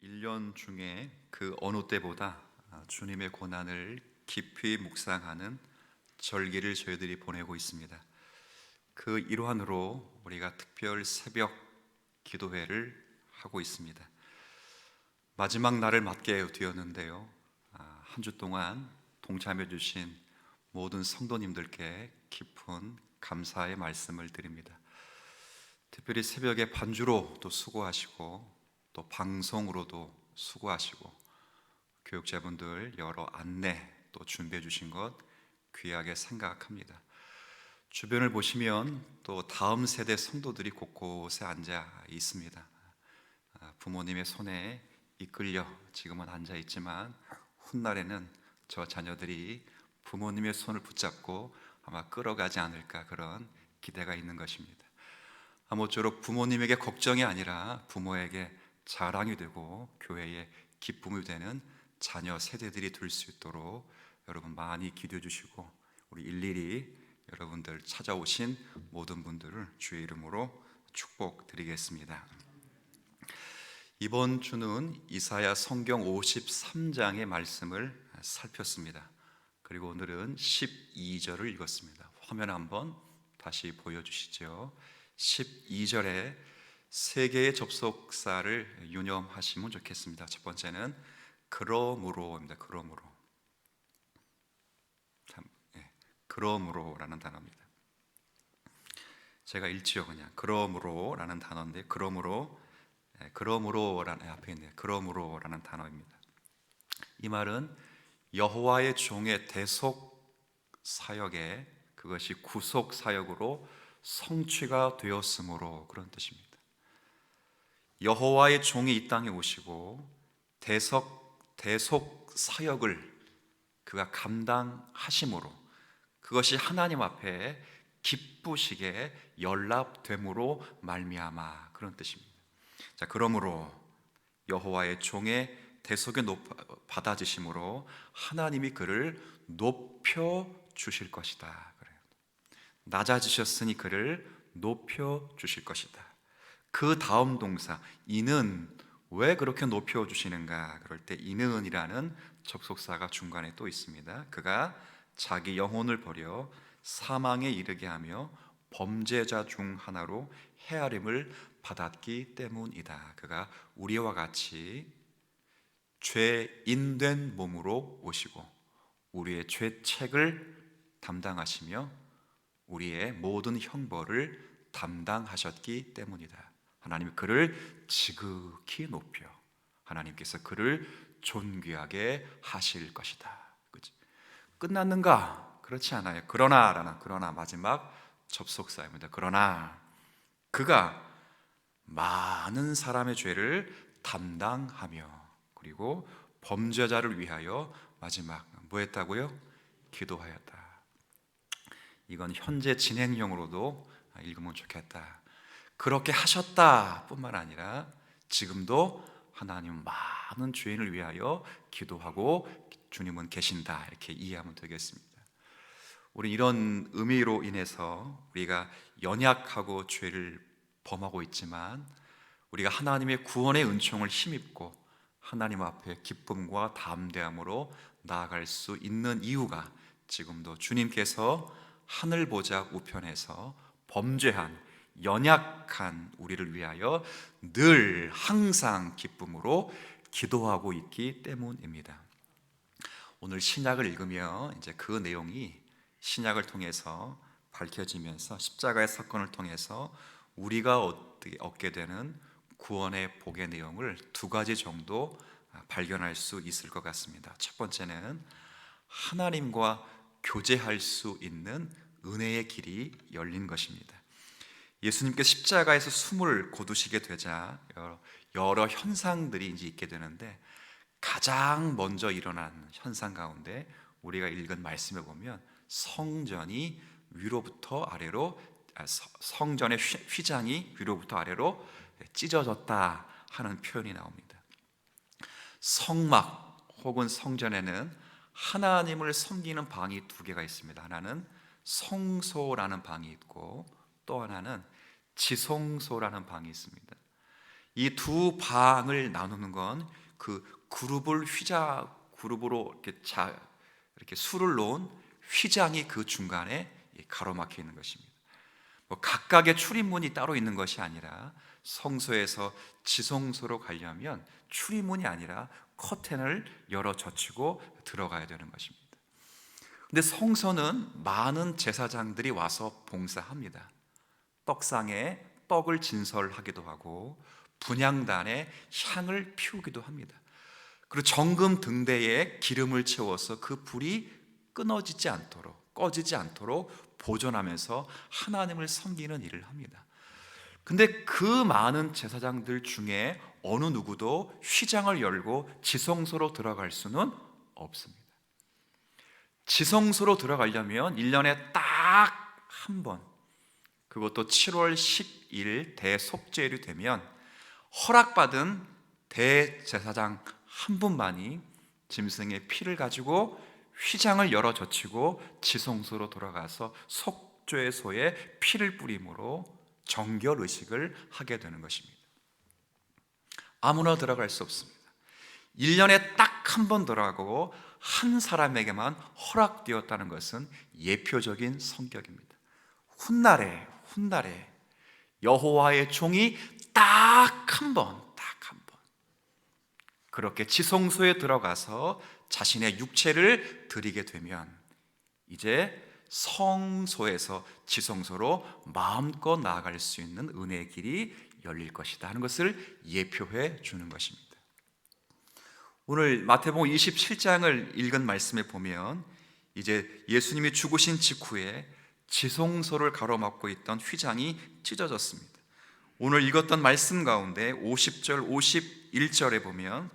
1년 중에 그 어느 때보다 주님의 고난을 깊이 묵상하는 절기를 저희들이 보내고 있습니다. 그 일환으로 우리가 특별 새벽 기도회를 하고 있습니다. 마지막 날을 맞게 되었는데요, 한 주 동안 동참해 주신 모든 성도님들께 깊은 감사의 말씀을 드립니다. 특별히 새벽에 반주로 또 수고하시고 또 방송으로도 수고하시고 교육자분들 여러 안내 또 준비해 주신 것 귀하게 생각합니다. 주변을 보시면 또 다음 세대 성도들이 곳곳에 앉아 있습니다. 부모님의 손에 이끌려 지금은 앉아 있지만 훗날에는 저 자녀들이 부모님의 손을 붙잡고 아마 끌어가지 않을까, 그런 기대가 있는 것입니다. 아무쪼록 부모님에게 걱정이 아니라 부모에게 자랑이 되고 교회의 기쁨이 되는 자녀 세대들이 될 수 있도록 여러분 많이 기도해 주시고, 우리 일일이 여러분들 찾아오신 모든 분들을 주의 이름으로 축복드리겠습니다. 이번 주는 이사야 성경 53장의 말씀을 살폈습니다. 그리고 오늘은 12절을 읽었습니다. 화면 한번 다시 보여주시죠. 12절에 세 개의 접속사를 유념하시면 좋겠습니다. 첫 번째는 그러므로입니다. 그러므로라는 단어입니다. 제가 읽지요, 그냥 그러므로라는 단어인데, 그러므로라는 앞에 있네요. 그러므로라는 단어입니다. 이 말은 여호와의 종의 대속 사역에 그것이 구속 사역으로 성취가 되었으므로, 그런 뜻입니다. 여호와의 종이 이 땅에 오시고 대속 사역을 그가 감당하심으로, 그것이 하나님 앞에 기쁘시게 연락됨으로 말미암아, 그런 뜻입니다. 자, 그러므로 여호와의 종의 대속에 받아지심으로 하나님이 그를 높여 주실 것이다. 그래요. 낮아지셨으니 그를 높여 주실 것이다. 그 다음 동사 이는 왜 그렇게 높여 주시는가? 그럴 때 이는이라는 접속사가 중간에 또 있습니다. 그가 자기 영혼을 버려 사망에 이르게 하며 범죄자 중 하나로 헤아림을 받았기 때문이다. 그가 우리와 같이 죄인된 몸으로 오시고 우리의 죄책을 담당하시며 우리의 모든 형벌을 담당하셨기 때문이다. 하나님이 그를 지극히 높여 하나님께서 그를 존귀하게 하실 것이다. 그치? 끝났는가? 그렇지 않아요. 그러나 마지막 접속사입니다. 그러나 그가 많은 사람의 죄를 담당하며, 그리고 범죄자를 위하여 마지막 뭐 했다고요? 기도하였다. 이건 현재 진행형으로도 읽으면 좋겠다. 그렇게 하셨다 뿐만 아니라 지금도 하나님 많은 죄인을 위하여 기도하고 주님은 계신다, 이렇게 이해하면 되겠습니다. 우리 이런 의미로 인해서 우리가 연약하고 죄를 범하고 있지만 우리가 하나님의 구원의 은총을 힘입고 하나님 앞에 기쁨과 담대함으로 나아갈 수 있는 이유가, 지금도 주님께서 하늘 보좌 우편에서 범죄한 연약한 우리를 위하여 늘 항상 기쁨으로 기도하고 있기 때문입니다. 오늘 신약을 읽으며 이제 그 내용이 신약을 통해서 밝혀지면서 십자가의 사건을 통해서 우리가 얻게 되는 구원의 복의 내용을 두 가지 정도 발견할 수 있을 것 같습니다. 첫 번째는 하나님과 교제할 수 있는 은혜의 길이 열린 것입니다. 예수님께서 십자가에서 숨을 거두시게 되자 여러 현상들이 이제 있게 되는데, 가장 먼저 일어난 현상 가운데 우리가 읽은 말씀에 보면 성전이 위로부터 아래로, 성전의 휘장이 위로부터 아래로 찢어졌다 하는 표현이 나옵니다. 성막 혹은 성전에는 하나님을 섬기는 방이 두 개가 있습니다. 하나는 성소라는 방이 있고 또 하나는 지성소라는 방이 있습니다. 이 두 방을 나누는 건 그 그룹을 그룹으로 이렇게 수를 놓은 휘장이 그 중간에 가로막혀 있는 것입니다. 뭐 각각의 출입문이 따로 있는 것이 아니라 성소에서 지성소로 가려면 출입문이 아니라 커튼을 열어 젖히고 들어가야 되는 것입니다. 근데 성소는 많은 제사장들이 와서 봉사합니다. 떡상에 떡을 진설하기도 하고 분향단에 향을 피우기도 합니다. 그리고 정금 등대에 기름을 채워서 그 불이 꺼지지 않도록 보존하면서 하나님을 섬기는 일을 합니다. 근데 그 많은 제사장들 중에 어느 누구도 휘장을 열고 지성소로 들어갈 수는 없습니다. 지성소로 들어가려면 1년에 딱 한 번, 그것도 7월 10일 대속죄일이 되면 허락받은 대제사장 한 분만이 짐승의 피를 가지고 휘장을 열어 젖히고 지성소로 돌아가서 속죄소에 피를 뿌림으로 정결 의식을 하게 되는 것입니다. 아무나 들어갈 수 없습니다. 1년에 딱 한 번 들어가고 한 사람에게만 허락되었다는 것은 예표적인 성격입니다. 훗날에 여호와의 종이 딱 한 번 그렇게 지성소에 들어가서 자신의 육체를 드리게 되면 이제 성소에서 지성소로 마음껏 나아갈 수 있는 은혜의 길이 열릴 것이다 하는 것을 예표해 주는 것입니다. 오늘 마태복음 27장을 읽은 말씀에 보면 이제 예수님이 죽으신 직후에 지성소를 가로막고 있던 휘장이 찢어졌습니다. 오늘 읽었던 말씀 가운데 50절, 51절에 보면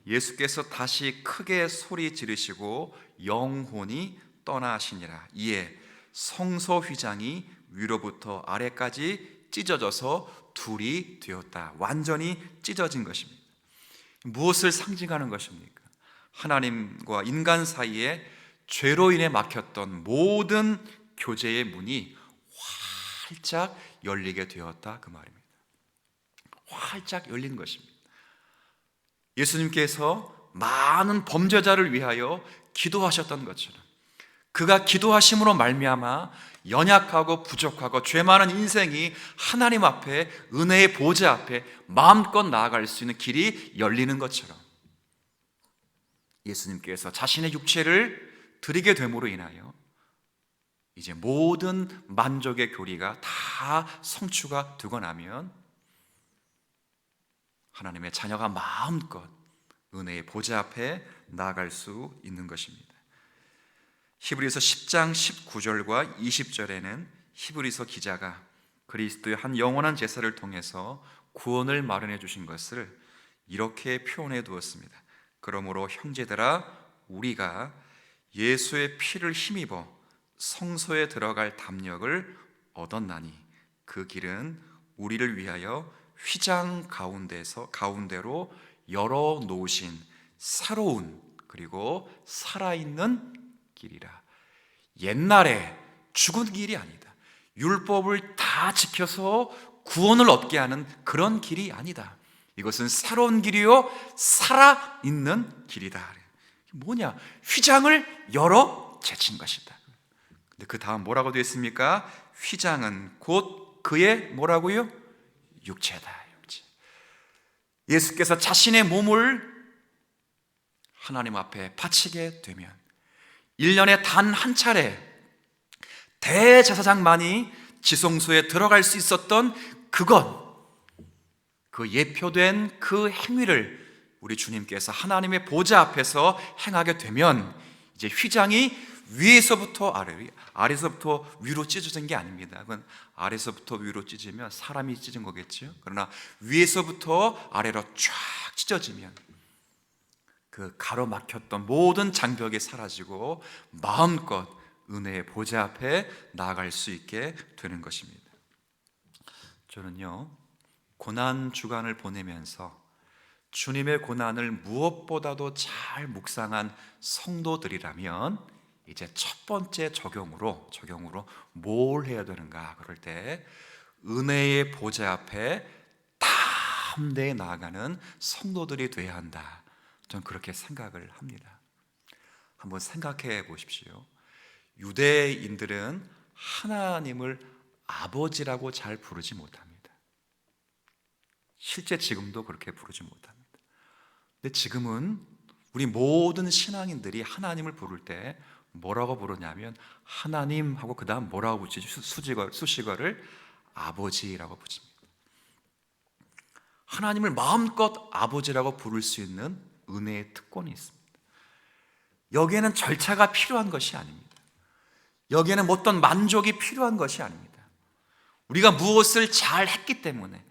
예수께서 다시 크게 소리 지르시고 영혼이 떠나시니라. 이에 성소 휘장이 위로부터 아래까지 찢어져서 둘이 되었다. 완전히 찢어진 것입니다. 무엇을 상징하는 것입니까? 하나님과 인간 사이에 죄로 인해 막혔던 모든 교제의 문이 활짝 열리게 되었다 그 말입니다. 활짝 열린 것입니다. 예수님께서 많은 범죄자를 위하여 기도하셨던 것처럼 그가 기도하심으로 말미암아 연약하고 부족하고 죄 많은 인생이 하나님 앞에 은혜의 보좌 앞에 마음껏 나아갈 수 있는 길이 열리는 것처럼 예수님께서 자신의 육체를 드리게 됨으로 인하여 이제 모든 만족의 교리가 다 성취가 되고 나면 하나님의 자녀가 마음껏 은혜의 보좌 앞에 나아갈 수 있는 것입니다. 히브리서 10장 19절과 20절에는 히브리서 기자가 그리스도의 한 영원한 제사를 통해서 구원을 마련해 주신 것을 이렇게 표현해 두었습니다. 그러므로 형제들아 우리가 예수의 피를 힘입어 성소에 들어갈 담력을 얻었나니 그 길은 우리를 위하여 휘장 가운데로 열어 놓으신 새로운 그리고 살아있는 길이라. 옛날에 죽은 길이 아니다. 율법을 다 지켜서 구원을 얻게 하는 그런 길이 아니다. 이것은 새로운 길이요 살아있는 길이다. 뭐냐? 휘장을 열어 제친 것이다. 근데 그 다음 뭐라고 되어 있습니까? 휘장은 곧 그의 뭐라고요? 육체다. 육체. 예수께서 자신의 몸을 하나님 앞에 바치게 되면 1년에 단 한 차례 대제사장만이 지성소에 들어갈 수 있었던 그 예표된 그 행위를 우리 주님께서 하나님의 보좌 앞에서 행하게 되면 이제 휘장이 위에서부터 아래서부터 위로 찢어진 게 아닙니다. 그건 아래서부터 위로 찢으면 사람이 찢은 거겠죠. 그러나 위에서부터 아래로 쫙 찢어지면 그 가로막혔던 모든 장벽이 사라지고 마음껏 은혜의 보좌 앞에 나아갈 수 있게 되는 것입니다. 저는요 고난 주간을 보내면서 주님의 고난을 무엇보다도 잘 묵상한 성도들이라면 이제 첫 번째 적용으로 뭘 해야 되는가 그럴 때 은혜의 보좌 앞에 다 담대히 나아가는 성도들이 되어야 한다. 저는 그렇게 생각을 합니다. 한번 생각해 보십시오. 유대인들은 하나님을 아버지라고 잘 부르지 못합니다. 실제 지금도 그렇게 부르지 못합니다. 근데 지금은 우리 모든 신앙인들이 하나님을 부를 때 뭐라고 부르냐면 하나님 하고 그 다음 뭐라고 붙이죠? 수식어를 아버지라고 붙입니다. 하나님을 마음껏 아버지라고 부를 수 있는 은혜의 특권이 있습니다. 여기에는 절차가 필요한 것이 아닙니다. 여기에는 어떤 만족이 필요한 것이 아닙니다. 우리가 무엇을 잘 했기 때문에,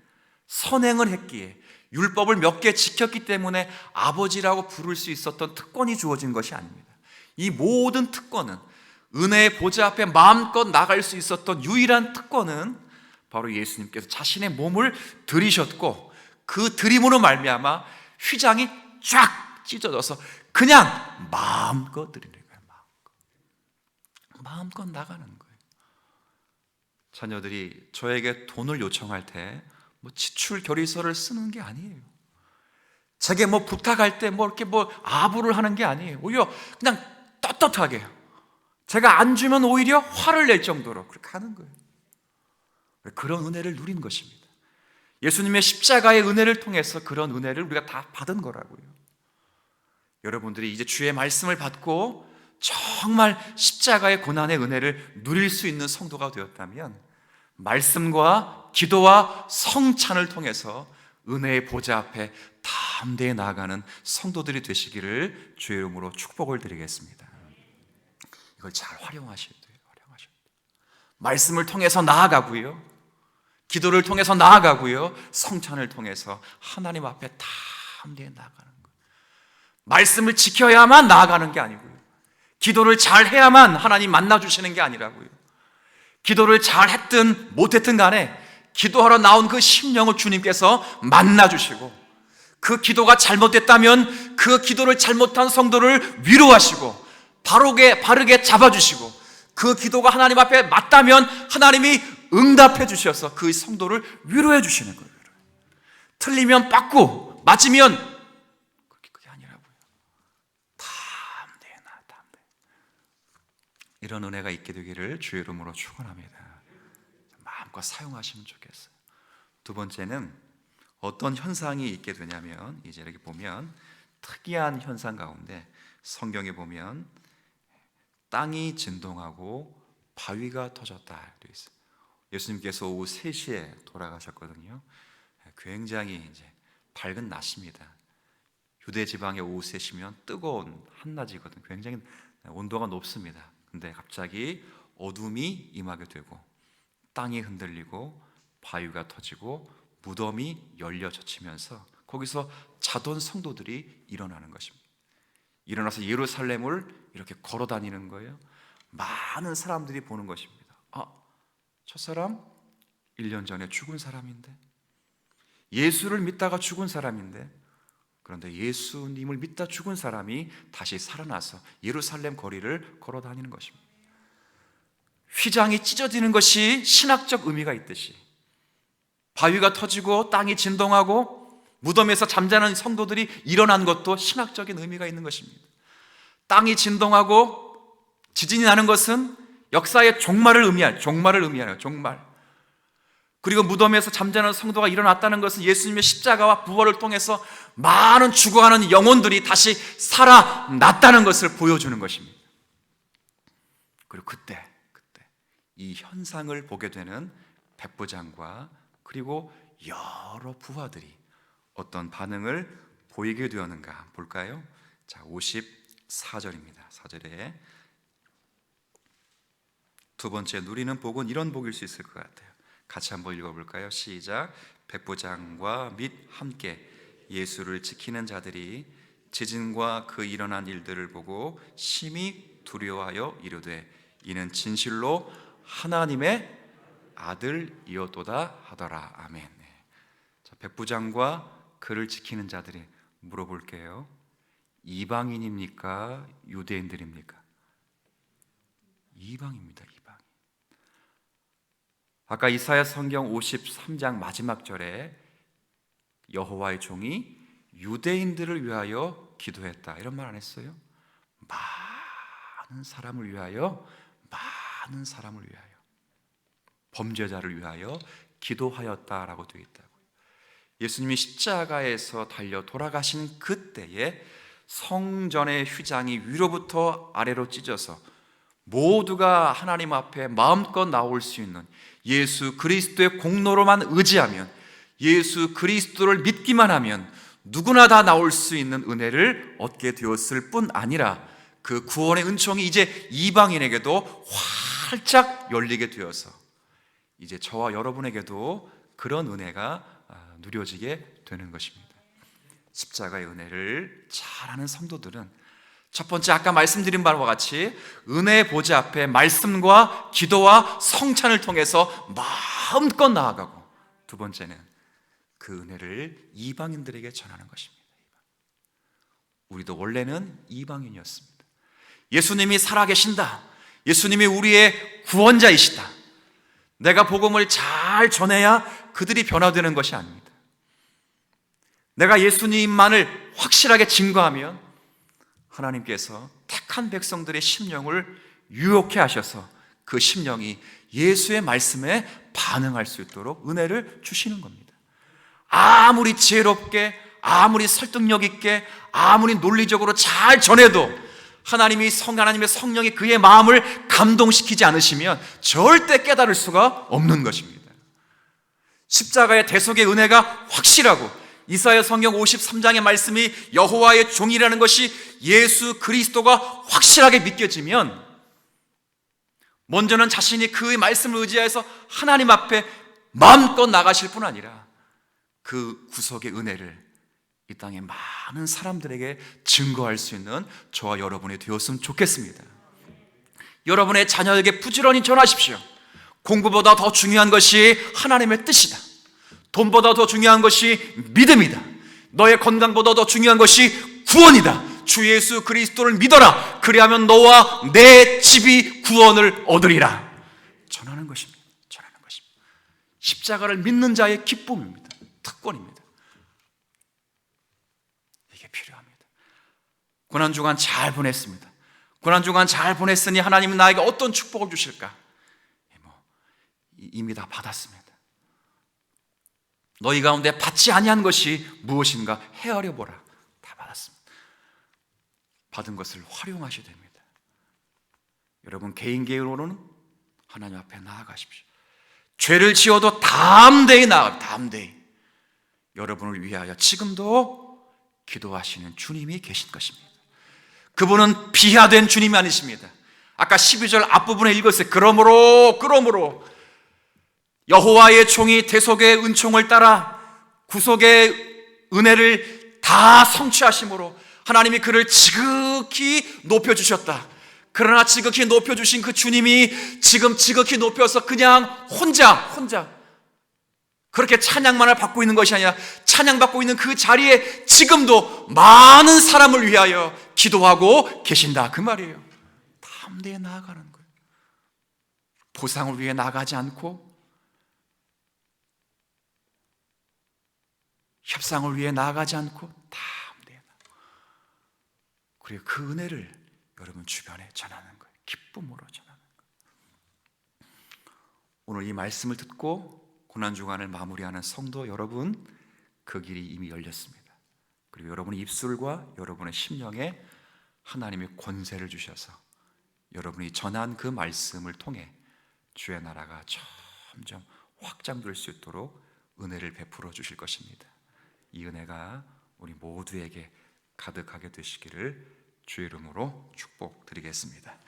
선행을 했기에, 율법을 몇 개 지켰기 때문에 아버지라고 부를 수 있었던 특권이 주어진 것이 아닙니다. 이 모든 특권은, 은혜의 보좌 앞에 마음껏 나갈 수 있었던 유일한 특권은 바로 예수님께서 자신의 몸을 들이셨고, 그 들임으로 말미암아 휘장이 쫙 찢어져서 그냥 마음껏 드리는 거예요. 마음껏 나가는 거예요. 자녀들이 저에게 돈을 요청할 때 지출 결의서를 쓰는 게 아니에요. 제게 부탁할 때 이렇게 아부를 하는 게 아니에요. 오히려 그냥 떳떳하게, 제가 안 주면 오히려 화를 낼 정도로 그렇게 하는 거예요. 그런 은혜를 누린 것입니다. 예수님의 십자가의 은혜를 통해서 그런 은혜를 우리가 다 받은 거라고요. 여러분들이 이제 주의 말씀을 받고 정말 십자가의 고난의 은혜를 누릴 수 있는 성도가 되었다면, 말씀과 기도와 성찬을 통해서 은혜의 보좌 앞에 담대히 나아가는 성도들이 되시기를 주의 이름으로 축복을 드리겠습니다. 이걸 잘 활용하셔야 돼요. 말씀을 통해서 나아가고요, 기도를 통해서 나아가고요, 성찬을 통해서 하나님 앞에 담대히 나아가는 거예요. 말씀을 지켜야만 나아가는 게 아니고요, 기도를 잘 해야만 하나님 만나주시는 게 아니라고요. 기도를 잘 했든 못했든 간에 기도하러 나온 그 심령을 주님께서 만나주시고, 그 기도가 잘못됐다면 그 기도를 잘못한 성도를 위로하시고 바르게 잡아주시고, 그 기도가 하나님 앞에 맞다면 하나님이 응답해 주셔서 그 성도를 위로해 주시는 거예요. 틀리면 빠꾸, 맞으면 그게 아니라고요. 담대히. 이런 은혜가 있게 되기를 주의 이름으로 축원합니다. 마음껏 사용하시면 좋겠어요. 두 번째는 어떤 현상이 있게 되냐면, 이제 이렇게 보면 특이한 현상 가운데 성경에 보면 땅이 진동하고 바위가 터졌다 되어 있어요. 예수님께서 오후 3시에 돌아가셨거든요. 굉장히 이제 밝은 낮입니다. 유대 지방의 오후 3시면 뜨거운 한낮이거든요. 굉장히 온도가 높습니다. 근데 갑자기 어둠이 임하게 되고 땅이 흔들리고 바위가 터지고 무덤이 열려 젖히면서 거기서 자던 성도들이 일어나는 것입니다. 일어나서 예루살렘을 이렇게 걸어 다니는 거예요. 많은 사람들이 보는 것입니다. 저 사람 1년 전에 죽은 사람인데, 예수를 믿다가 죽은 사람인데, 그런데 예수님을 믿다 죽은 사람이 다시 살아나서 예루살렘 거리를 걸어 다니는 것입니다. 휘장이 찢어지는 것이 신학적 의미가 있듯이, 바위가 터지고 땅이 진동하고 무덤에서 잠자는 성도들이 일어난 것도 신학적인 의미가 있는 것입니다. 땅이 진동하고 지진이 나는 것은 역사의 종말을 의미하는 종말. 그리고 무덤에서 잠자는 성도가 일어났다는 것은 예수님의 십자가와 부활을 통해서 많은 죽어가는 영혼들이 다시 살아났다는 것을 보여주는 것입니다. 그리고 그때 이 현상을 보게 되는 백부장과 그리고 여러 부하들이 어떤 반응을 보이게 되었는가 볼까요? 자, 54절입니다. 4절에 두 번째 누리는 복은 이런 복일 수 있을 것 같아요. 같이 한번 읽어볼까요? 시작. 백부장과 및 함께 예수를 지키는 자들이 지진과 그 일어난 일들을 보고 심히 두려워하여 이르되 이는 진실로 하나님의 아들이었도다 하더라. 아멘. 자, 백부장과 그를 지키는 자들이 물어볼게요. 이방인입니까? 유대인들입니까? 이방입니다. 이방. 아까 이사야 성경 53장 마지막 절에 여호와의 종이 유대인들을 위하여 기도했다. 이런 말 안 했어요? 많은 사람을 위하여, 많은 사람을 위하여, 범죄자를 위하여 기도하였다라고 되어 있다고요. 예수님이 십자가에서 달려 돌아가신 그때에 성전의 휘장이 위로부터 아래로 찢어서 모두가 하나님 앞에 마음껏 나올 수 있는, 예수 그리스도의 공로로만 의지하면, 예수 그리스도를 믿기만 하면 누구나 다 나올 수 있는 은혜를 얻게 되었을 뿐 아니라, 그 구원의 은총이 이제 이방인에게도 활짝 열리게 되어서 이제 저와 여러분에게도 그런 은혜가 누려지게 되는 것입니다. 십자가의 은혜를 잘 아는 성도들은 첫 번째, 아까 말씀드린 바와 같이 은혜의 보좌 앞에 말씀과 기도와 성찬을 통해서 마음껏 나아가고, 두 번째는 그 은혜를 이방인들에게 전하는 것입니다. 우리도 원래는 이방인이었습니다. 예수님이 살아계신다, 예수님이 우리의 구원자이시다, 내가 복음을 잘 전해야 그들이 변화되는 것이 아닙니다. 내가 예수님만을 확실하게 증거하면 하나님께서 택한 백성들의 심령을 유혹해 하셔서 그 심령이 예수의 말씀에 반응할 수 있도록 은혜를 주시는 겁니다. 아무리 지혜롭게, 아무리 설득력 있게, 아무리 논리적으로 잘 전해도 하나님의 성령이 그의 마음을 감동시키지 않으시면 절대 깨달을 수가 없는 것입니다. 십자가의 대속의 은혜가 확실하고, 이사야 성경 53장의 말씀이 여호와의 종이라는 것이 예수 그리스도가 확실하게 믿겨지면, 먼저는 자신이 그의 말씀을 의지해서 하나님 앞에 마음껏 나가실 뿐 아니라 그 구속의 은혜를 이 땅의 많은 사람들에게 증거할 수 있는 저와 여러분이 되었으면 좋겠습니다. 여러분의 자녀에게 부지런히 전하십시오. 공부보다 더 중요한 것이 하나님의 뜻이다. 돈보다 더 중요한 것이 믿음이다. 너의 건강보다 더 중요한 것이 구원이다. 주 예수 그리스도를 믿어라. 그리하면 너와 내 집이 구원을 얻으리라. 전하는 것입니다. 전하는 것입니다. 십자가를 믿는 자의 기쁨입니다. 특권입니다. 이게 필요합니다. 고난주간 잘 보냈습니다. 고난주간 잘 보냈으니 하나님은 나에게 어떤 축복을 주실까? 이미 다 받았습니다. 너희 가운데 받지 아니한 것이 무엇인가 헤아려 보라. 다 받았습니다. 받은 것을 활용하셔야 됩니다. 여러분 개인으로는 하나님 앞에 나아가십시오. 죄를 지어도 담대히 담대히 여러분을 위하여 지금도 기도하시는 주님이 계신 것입니다. 그분은 비하된 주님이 아니십니다. 아까 12절 앞부분에 읽었어요. 그러므로 여호와의 종이 대속의 은총을 따라 구속의 은혜를 다 성취하심으로 하나님이 그를 지극히 높여주셨다. 그러나 지극히 높여주신 그 주님이 지금 지극히 높여서 그냥 혼자 그렇게 찬양만을 받고 있는 것이 아니라 찬양받고 있는 그 자리에 지금도 많은 사람을 위하여 기도하고 계신다, 그 말이에요. 담대히 나아가는 거예요. 보상을 위해 나가지 않고, 협상을 위해 나아가지 않고 담대히 나아가고, 그리고 그 은혜를 여러분 주변에 전하는 거예요. 기쁨으로 전하는 거예요. 오늘 이 말씀을 듣고 고난주간을 마무리하는 성도 여러분, 그 길이 이미 열렸습니다. 그리고 여러분의 입술과 여러분의 심령에 하나님의 권세를 주셔서 여러분이 전한 그 말씀을 통해 주의 나라가 점점 확장될 수 있도록 은혜를 베풀어 주실 것입니다. 이 은혜가 우리 모두에게 가득하게 되시기를 주의 이름으로 축복드리겠습니다.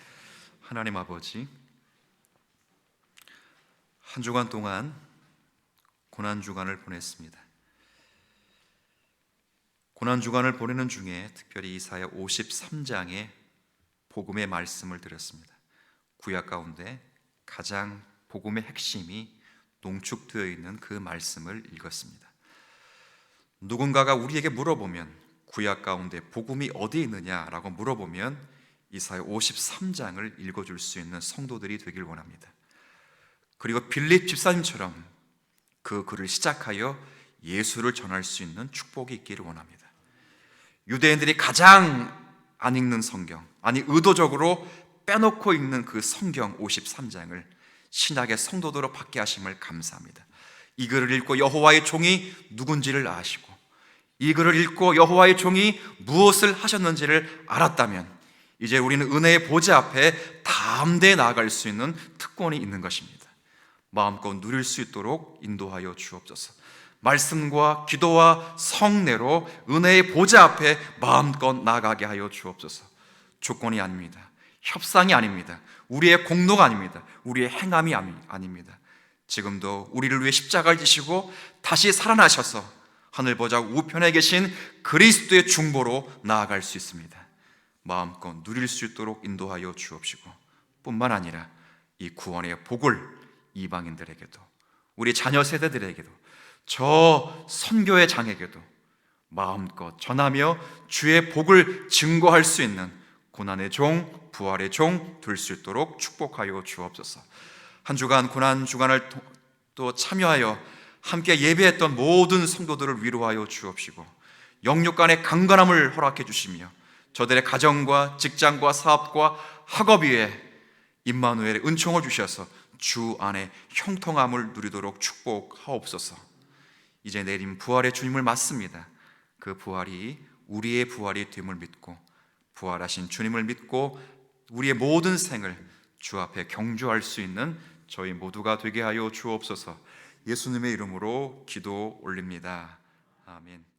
하나님 아버지, 한 주간 동안 고난주간을 보냈습니다. 고난주간을 보내는 중에 특별히 이사야 53장의 복음의 말씀을 들었습니다. 구약 가운데 가장 복음의 핵심이 농축되어 있는 그 말씀을 읽었습니다. 누군가가 우리에게 물어보면, 구약 가운데 복음이 어디 있느냐라고 물어보면 이사야 53장을 읽어줄 수 있는 성도들이 되길 원합니다. 그리고 빌립 집사님처럼 그 글을 시작하여 예수를 전할 수 있는 축복이 있기를 원합니다. 유대인들이 가장 안 읽는 성경, 아니 의도적으로 빼놓고 읽는 그 성경 53장을 신약의 성도들로 받게 하심을 감사합니다. 이 글을 읽고 여호와의 종이 누군지를 아시고, 이 글을 읽고 여호와의 종이 무엇을 하셨는지를 알았다면 이제 우리는 은혜의 보좌 앞에 담대히 나아갈 수 있는 특권이 있는 것입니다. 마음껏 누릴 수 있도록 인도하여 주옵소서. 말씀과 기도와 성례로 은혜의 보좌 앞에 마음껏 나아가게 하여 주옵소서. 조건이 아닙니다. 협상이 아닙니다. 우리의 공로가 아닙니다. 우리의 행함이 아닙니다. 지금도 우리를 위해 십자가를 지시고 다시 살아나셔서 하늘 보좌 우편에 계신 그리스도의 중보로 나아갈 수 있습니다. 마음껏 누릴 수 있도록 인도하여 주옵시고, 뿐만 아니라 이 구원의 복을 이방인들에게도, 우리 자녀 세대들에게도, 저 선교의 장에게도 마음껏 전하며 주의 복을 증거할 수 있는 고난의 종, 부활의 종 될 수 있도록 축복하여 주옵소서. 한 주간 고난 주간을 또 참여하여 함께 예배했던 모든 성도들을 위로하여 주옵시고, 영육 간의 강건함을 허락해 주시며 저들의 가정과 직장과 사업과 학업 위에 임마누엘의 은총을 주셔서 주 안에 형통함을 누리도록 축복하옵소서. 이제 내린 부활의 주님을 맞습니다. 그 부활이 우리의 부활이 됨을 믿고, 부활하신 주님을 믿고 우리의 모든 생을 주 앞에 경주할 수 있는 저희 모두가 되게 하여 주옵소서. 예수님의 이름으로 기도 올립니다. 아멘.